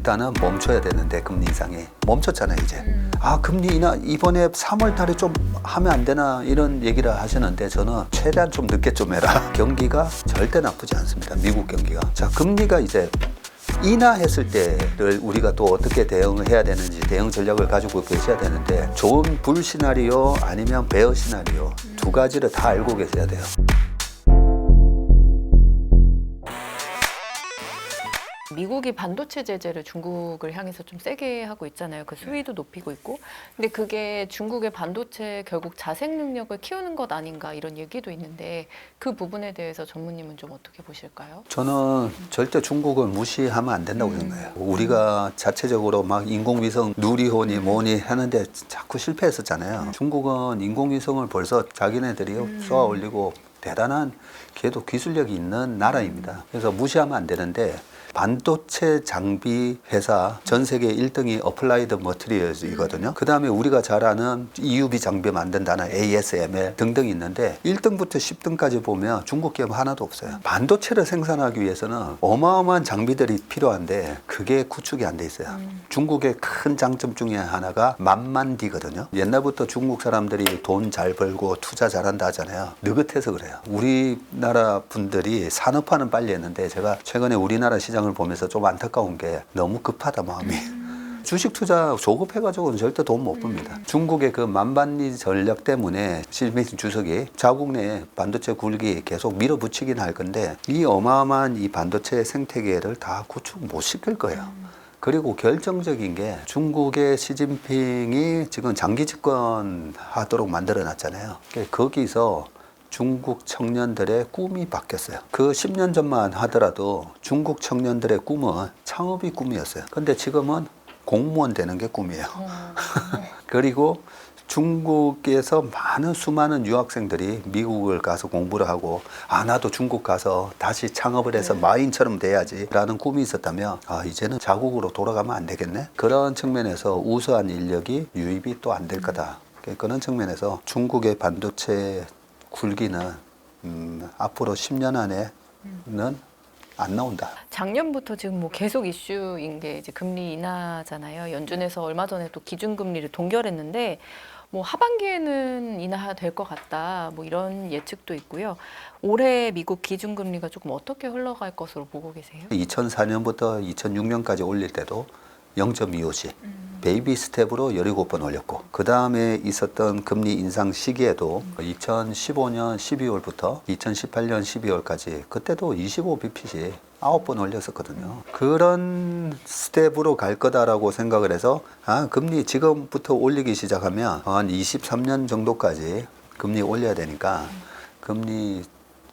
일단은 멈춰야 되는데 금리 인상이 멈췄잖아요 이제. 아 금리 인하 이번에 3월 달에 좀 하면 안 되나 이런 얘기를 하시는데 저는 최대한 좀 늦게 좀 해라. 경기가 절대 나쁘지 않습니다. 미국 경기가. 자 금리가 이제 인하했을 때를 우리가 또 어떻게 대응을 해야 되는지 대응 전략을 가지고 계셔야 되는데 좋은 불 시나리오 아니면 베어 시나리오 두 가지를 다 알고 계셔야 돼요. 미국이 반도체 제재를 중국을 향해서 좀 세게 하고 있잖아요. 그 수위도 높이고 있고. 근데 그게 중국의 반도체 결국 자생 능력을 키우는 것 아닌가 이런 얘기도 있는데 그 부분에 대해서 전무님은 좀 어떻게 보실까요? 저는 절대 중국을 무시하면 안 된다고 생각해요. 우리가 자체적으로 막 인공위성 누리호니 뭐니 하는데 자꾸 실패했었잖아요. 중국은 인공위성을 벌써 자기네들이 쏘아 올리고 대단한 걔도 기술력이 있는 나라입니다. 그래서 무시하면 안 되는데 반도체 장비 회사 전 세계 1등이 어플라이드 머티리얼즈이거든요. 그 다음에 우리가 잘 아는 EUV 장비 만든다는 ASML 등등 있는데 1등부터 10등까지 보면 중국 기업 하나도 없어요. 반도체를 생산하기 위해서는 어마어마한 장비들이 필요한데 그게 구축이 안 돼 있어요. 중국의 큰 장점 중에 하나가 만만디거든요. 옛날부터 중국 사람들이 돈 잘 벌고 투자 잘한다 하잖아요. 느긋해서 그래요. 우리나라 분들이 산업화는 빨리 했는데 제가 최근에 우리나라 시장을 보면서 좀 안타까운 게 너무 급하다 마음이. 주식 투자 조급해가지고는 절대 돈 못 봅니다. 중국의 그 만반리 전략 때문에 시진핑 주석이 자국 내 반도체 굴기 계속 밀어붙이긴 할 건데 이 어마어마한 이 반도체 생태계를 다 구축 못 시킬 거예요. 그리고 결정적인 게 중국의 시진핑이 지금 장기 집권 하도록 만들어 놨잖아요. 거기서 중국 청년들의 꿈이 바뀌었어요. 그 10년 전만 하더라도 중국 청년들의 꿈은 창업이 꿈이었어요. 근데 지금은 공무원 되는 게 꿈이에요. 그리고 중국에서 많은 수많은 유학생들이 미국을 가서 공부를 하고 나도 중국 가서 다시 창업을 해서 마인처럼 돼야지 라는 꿈이 있었다면 이제는 자국으로 돌아가면 안 되겠네. 그런 측면에서 우수한 인력이 유입이 또 안 될 거다. 그런 측면에서 중국의 반도체 굴기는 앞으로 10년 안에는 안 나온다. 작년부터 지금 뭐 계속 이슈인 게 이제 금리 인하잖아요. 연준에서 얼마 전에 또 기준금리를 동결했는데 뭐 하반기에는 인하될 것 같다. 뭐 이런 예측도 있고요. 올해 미국 기준금리가 조금 어떻게 흘러갈 것으로 보고 계세요? 2004년부터 2006년까지 올릴 때도 0.25씩 베이비 스텝으로 17번 올렸고 그 다음에 있었던 금리 인상 시기에도 2015년 12월부터 2018년 12월까지 그때도 25bp씩 9번 올렸었거든요. 그런 스텝으로 갈 거다라고 생각을 해서 금리 지금부터 올리기 시작하면 한 23년 정도까지 금리 올려야 되니까 금리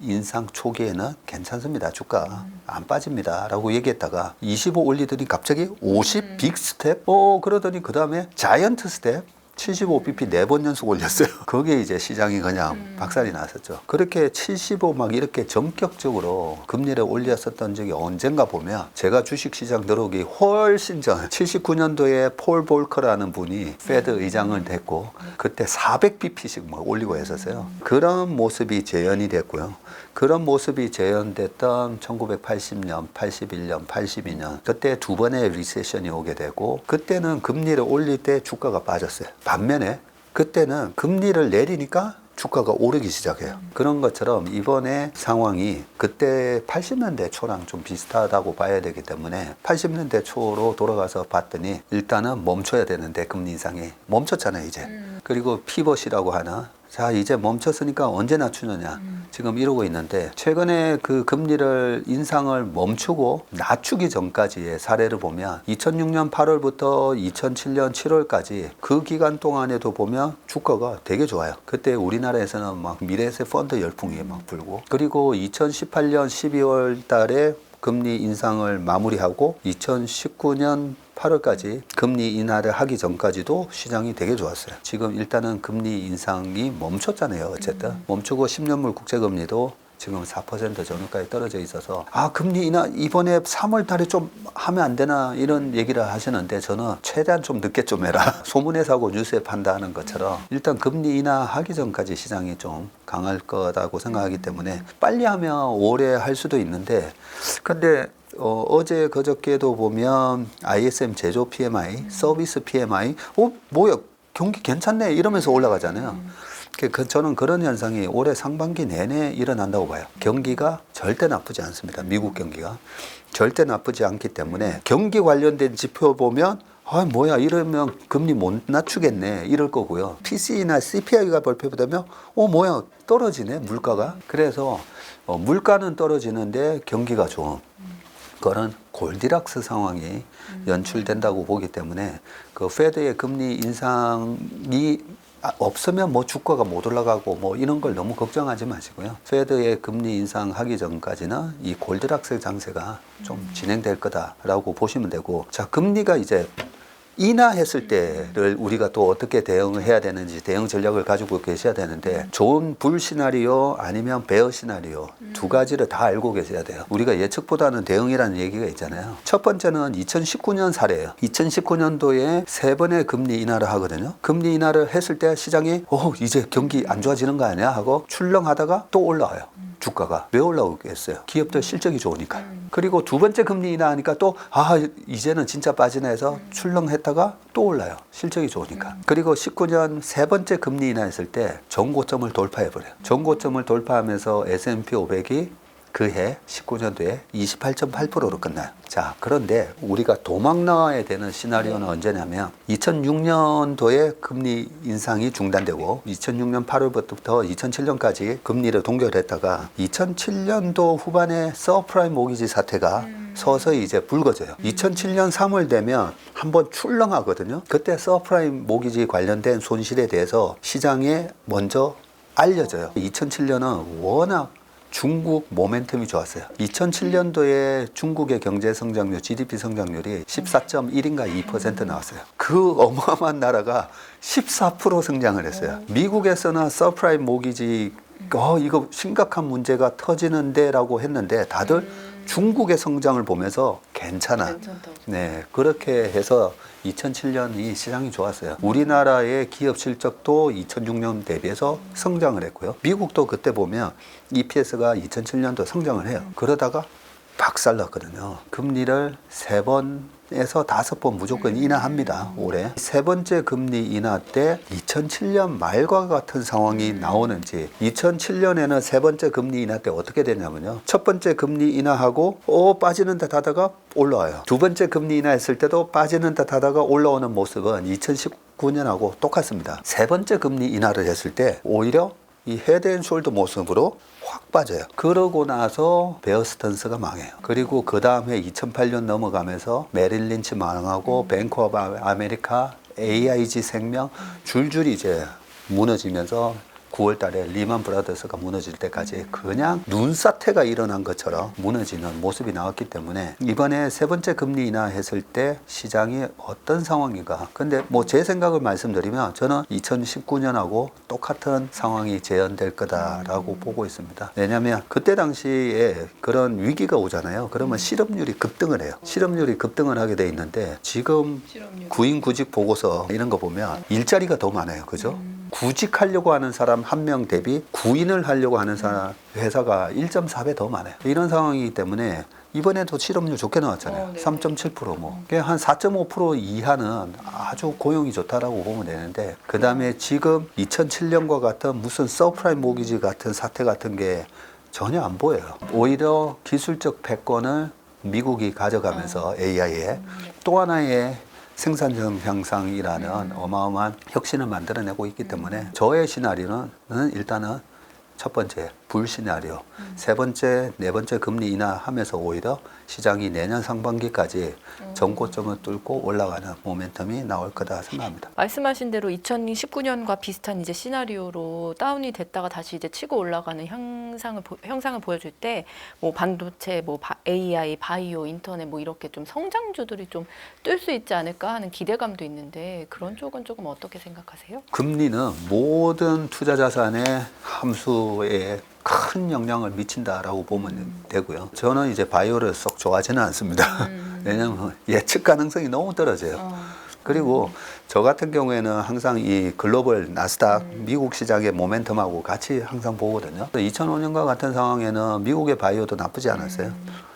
인상 초기에는 괜찮습니다. 주가 안 빠집니다. 라고 얘기했다가 25 올리더니 갑자기 50 빅 스텝? 그러더니 그 다음에 자이언트 스텝? 75bp 4번 연속 올렸어요. 거기에 이제 시장이 그냥 박살이 났었죠. 그렇게 75 막 이렇게 전격적으로 금리를 올렸었던 적이 언젠가 보면 제가 주식시장 들어오기 훨씬 전 79년도에 폴 볼커라는 분이 페드 의장을 됐고 그때 400bp씩 막 올리고 했었어요. 그런 모습이 재현이 됐고요. 그런 모습이 재현됐던 1980년, 81년, 82년 그때 두 번의 리세션이 오게 되고 그때는 금리를 올릴 때 주가가 빠졌어요. 반면에 그때는 금리를 내리니까 주가가 오르기 시작해요. 그런 것처럼 이번에 상황이 그때 80년대 초랑 좀 비슷하다고 봐야 되기 때문에 80년대 초로 돌아가서 봤더니 일단은 멈춰야 되는데 금리 인상이 멈췄잖아요 이제. 그리고 피벗이라고 하는 자 이제 멈췄으니까 언제 낮추느냐 지금 이러고 있는데 최근에 그 금리를 인상을 멈추고 낮추기 전까지의 사례를 보면 2006년 8월부터 2007년 7월까지 그 기간 동안에도 보면 주가가 되게 좋아요. 그때 우리나라에서는 막 미래세 펀드 열풍이 막 불고 그리고 2018년 12월 달에 금리 인상을 마무리하고 2019년 8월까지 금리 인하를 하기 전까지도 시장이 되게 좋았어요. 지금 일단은 금리 인상이 멈췄잖아요. 어쨌든 멈추고 10년물 국채금리도 지금 4% 전후까지 떨어져 있어서 금리 인하 이번에 3월 달에 좀 하면 안 되나 이런 얘기를 하시는데 저는 최대한 좀 늦게 좀 해라. 소문에 사고 뉴스에 판다 하는 것처럼 일단 금리 인하하기 전까지 시장이 좀 강할 거다고 생각하기 때문에 빨리 하면 올해 할 수도 있는데 근데 어제 그저께도 보면 ISM 제조 PMI, 서비스 PMI, 뭐야 경기 괜찮네 이러면서 올라가잖아요. 저는 그런 현상이 올해 상반기 내내 일어난다고 봐요. 경기가 절대 나쁘지 않습니다. 미국 경기가 절대 나쁘지 않기 때문에 경기 관련된 지표 보면 뭐야 이러면 금리 못 낮추겠네 이럴 거고요. PCE나 CPI가 발표되면 뭐야 떨어지네 물가가. 그래서 물가는 떨어지는데 경기가 좋은 그런 골디락스 상황이 연출된다고 보기 때문에 그 페드의 금리 인상이 없으면 뭐 주가가 못 올라가고 뭐 이런 걸 너무 걱정하지 마시고요. 페드의 금리 인상하기 전까지는 이 골디락스 장세가 좀 진행될 거다라고 보시면 되고, 자 금리가 이제 인하했을 때를 우리가 또 어떻게 대응을 해야 되는지 대응 전략을 가지고 계셔야 되는데, 좋은 불 시나리오 아니면 베어 시나리오 두 가지를 다 알고 계셔야 돼요. 우리가 예측보다는 대응이라는 얘기가 있잖아요. 첫 번째는 2019년 사례예요. 2019년도에 3번의 금리 인하를 하거든요. 금리 인하를 했을 때 시장이 이제 경기 안 좋아지는 거 아니야 하고 출렁하다가 또 올라와요. 주가가 왜 올라오겠어요? 기업들 실적이 좋으니까. 그리고 두 번째 금리 인하하니까 또 이제는 진짜 빠지나 해서 출렁했다가 또 올라요. 실적이 좋으니까. 그리고 19년 세 번째 금리 인하했을 때 전고점을 돌파해버려요. 전고점을 돌파하면서 S&P 500이 그해 19년도에 28.8%로 끝나요. 자, 그런데 우리가 도망 나와야 되는 시나리오는 언제냐면 2006년도에 금리 인상이 중단되고 2006년 8월부터 2007년까지 금리를 동결했다가 2007년도 후반에 서프라임 모기지 사태가 서서히 이제 불거져요. 2007년 3월 되면 한번 출렁하거든요. 그때 서프라임 모기지 관련된 손실에 대해서 시장에 먼저 알려져요. 2007년은 워낙 중국 모멘텀이 좋았어요. 2007년도에 중국의 경제 성장률, GDP 성장률이 14.1인가 2% 나왔어요. 그 어마어마한 나라가 14% 성장을 했어요. 미국에서는 서프라임 모기지 이거 심각한 문제가 터지는데 라고 했는데 다들 중국의 성장을 보면서 괜찮다고. 네, 그렇게 해서 2007년이 시장이 좋았어요. 우리나라의 기업 실적도 2006년 대비해서 성장을 했고요. 미국도 그때 보면 EPS가 2007년도 성장을 해요. 그러다가 박살났거든요. 금리를 3번에서 5번 무조건 인하합니다. 올해. 세 번째 금리 인하 때 2007년 말과 같은 상황이 나오는지, 2007년에는 세 번째 금리 인하 때 어떻게 되냐면요. 첫 번째 금리 인하하고 빠지는 듯 하다가 올라와요. 두 번째 금리 인하했을 때도 빠지는 듯 하다가 올라오는 모습은 2019년하고 똑같습니다. 세 번째 금리 인하를 했을 때 오히려 이 헤드앤숄더 모습으로 확 빠져요. 그러고 나서 베어 스턴스가 망해요. 그리고 그 다음에 2008년 넘어가면서 메릴 린치 망하고 뱅크 오브 아메리카, AIG 생명 줄줄이 이제 무너지면서 9월 달에 리만 브라더스가 무너질 때까지 그냥 눈사태가 일어난 것처럼 무너지는 모습이 나왔기 때문에 이번에 세 번째 금리 인하했을 때 시장이 어떤 상황인가. 근데 뭐 제 생각을 말씀드리면 저는 2019년하고 똑같은 상황이 재현될 거다라고 보고 있습니다. 왜냐하면 그때 당시에 그런 위기가 오잖아요. 그러면 실업률이 급등을 해요. 실업률이 급등을 하게 돼 있는데 지금 구인 구직 보고서 이런 거 보면 일자리가 더 많아요. 그죠? 구직하려고 하는 사람 한 명 대비 구인을 하려고 하는 사람 회사가 1.4배 더 많아요. 이런 상황이기 때문에 이번에도 실업률 좋게 나왔잖아요. 3.7% 뭐. 한 4.5% 이하는 아주 고용이 좋다라고 보면 되는데, 그 다음에 지금 2007년과 같은 무슨 서프라임 모기지 같은 사태 같은 게 전혀 안 보여요. 오히려 기술적 패권을 미국이 가져가면서 AI에 또 하나의 생산성 향상이라는 어마어마한 혁신을 만들어내고 있기 때문에 저의 시나리오는 일단은 첫 번째 불 시나리오, 세 번째, 네 번째 금리 인하하면서 오히려 시장이 내년 상반기까지 전고점을 뚫고 올라가는 모멘텀이 나올 거다 생각합니다. 말씀하신 대로 2019년과 비슷한 이제 시나리오로 다운이 됐다가 다시 이제 치고 올라가는 형상을 보여줄 때 뭐 반도체, 뭐 AI, 바이오, 인터넷 뭐 이렇게 좀 성장주들이 좀 뜰 수 있지 않을까 하는 기대감도 있는데 그런 쪽은 조금 어떻게 생각하세요? 금리는 모든 투자 자산의 함수에 큰 영향을 미친다라고 보면 되고요. 저는 이제 바이오를 썩 좋아하지는 않습니다. 왜냐하면 예측 가능성이 너무 떨어져요. 그리고 저 같은 경우에는 항상 이 글로벌 나스닥 미국 시장의 모멘텀하고 같이 항상 보거든요. 2005년과 같은 상황에는 미국의 바이오도 나쁘지 않았어요.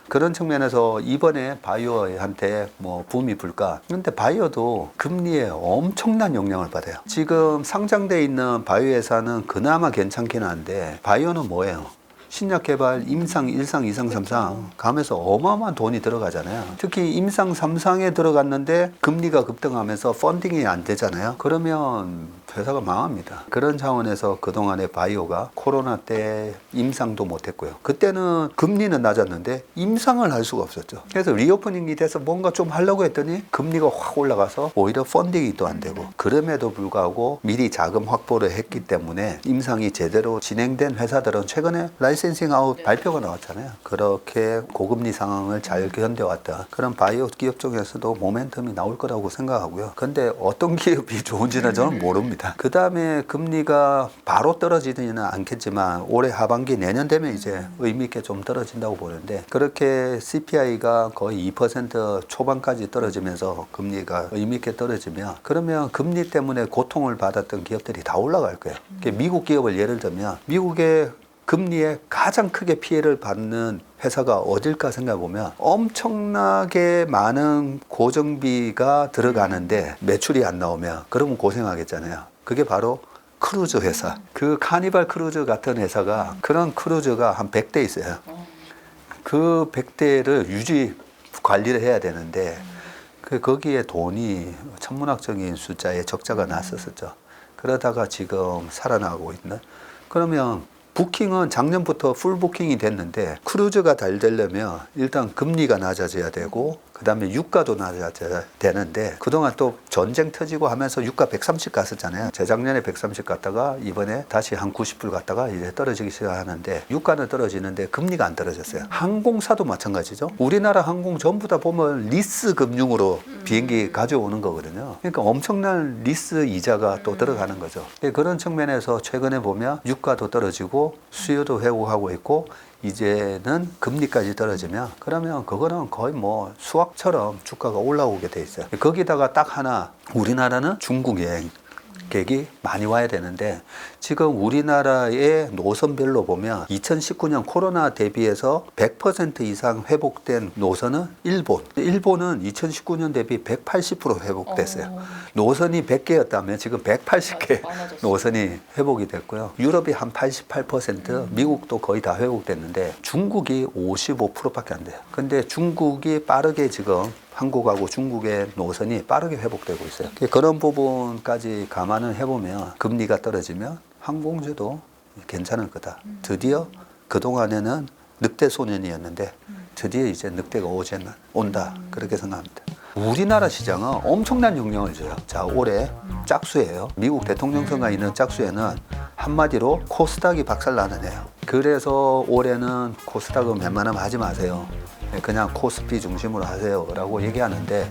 그런 측면에서 이번에 바이오한테 뭐 붐이 불까? 근데 바이오도 금리에 엄청난 영향을 받아요. 지금 상장돼 있는 바이오 회사는 그나마 괜찮긴 한데 바이오는 뭐예요? 신약 개발, 임상 1상, 2상, 3상 가면서 어마어마한 돈이 들어가잖아요. 특히 임상 3상에 들어갔는데 금리가 급등하면서 펀딩이 안 되잖아요. 그러면 회사가 망합니다. 그런 차원에서 그동안에 바이오가 코로나 때 임상도 못했고요. 그때는 금리는 낮았는데 임상을 할 수가 없었죠. 그래서 리오프닝이 돼서 뭔가 좀 하려고 했더니 금리가 확 올라가서 오히려 펀딩이 또 안 되고, 그럼에도 불구하고 미리 자금 확보를 했기 때문에 임상이 제대로 진행된 회사들은 최근에 라이센싱 아웃 발표가 나왔잖아요. 그렇게 고금리 상황을 잘 견뎌왔다. 그런 바이오 기업 중에서도 모멘텀이 나올 거라고 생각하고요. 근데 어떤 기업이 좋은지는 저는 모릅니다. 그 다음에 금리가 바로 떨어지지는 않겠지만 올해 하반기 내년 되면 이제 의미 있게 좀 떨어진다고 보는데, 그렇게 CPI가 거의 2% 초반까지 떨어지면서 금리가 의미 있게 떨어지면, 그러면 금리 때문에 고통을 받았던 기업들이 다 올라갈 거예요. 미국 기업을 예를 들면 미국의 금리에 가장 크게 피해를 받는 회사가 어딜까 생각해보면 엄청나게 많은 고정비가 들어가는데 매출이 안 나오면 그러면 고생하겠잖아요. 그게 바로 크루즈 회사. 그 카니발 크루즈 같은 회사가, 그런 크루즈가 한 100대 있어요. 그 100대를 유지 관리를 해야 되는데 거기에 돈이 천문학적인 숫자의 적자가 났었죠. 그러다가 지금 살아나고 있는. 그러면 부킹은 작년부터 풀 부킹이 됐는데 크루즈가 잘 되려면 일단 금리가 낮아져야 되고 그 다음에 유가도 낮아져야 되는데, 그동안 또 전쟁 터지고 하면서 유가 130 갔었잖아요. 재작년에 130 갔다가 이번에 다시 한 90불 갔다가 이제 떨어지기 시작하는데, 유가는 떨어지는데 금리가 안 떨어졌어요. 항공사도 마찬가지죠. 우리나라 항공 전부 다 보면 리스 금융으로 비행기 가져오는 거거든요. 그러니까 엄청난 리스 이자가 또 들어가는 거죠. 그런 측면에서 최근에 보면 유가도 떨어지고 수요도 회복하고 있고, 이제는 금리까지 떨어지면 그러면 그거는 거의 뭐 수학처럼 주가가 올라오게 돼 있어요. 거기다가 딱 하나, 우리나라는 중국 여행객이 많이 와야 되는데 지금 우리나라의 노선별로 보면 2019년 코로나 대비해서 100% 이상 회복된 노선은 일본. 일본은 2019년 대비 180% 회복됐어요. 노선이 100개였다면 지금 180개 노선이 회복이 됐고요. 유럽이 한 88%, 미국도 거의 다 회복됐는데 중국이 55%밖에 안 돼요. 근데 중국이 빠르게 지금 한국하고 중국의 노선이 빠르게 회복되고 있어요. 그런 부분까지 감안을 해보면 금리가 떨어지면 항공주도 괜찮을 거다. 드디어 그동안에는 늑대 소년이었는데 드디어 이제 늑대가 온다. 그렇게 생각합니다. 우리나라 시장은 엄청난 영향을 줘요. 자, 올해 짝수예요. 미국 대통령 선거가 있는 짝수에는 한마디로 코스닥이 박살나는 해요. 그래서 올해는 코스닥은 웬만하면 하지 마세요. 그냥 코스피 중심으로 하세요 라고 얘기하는데,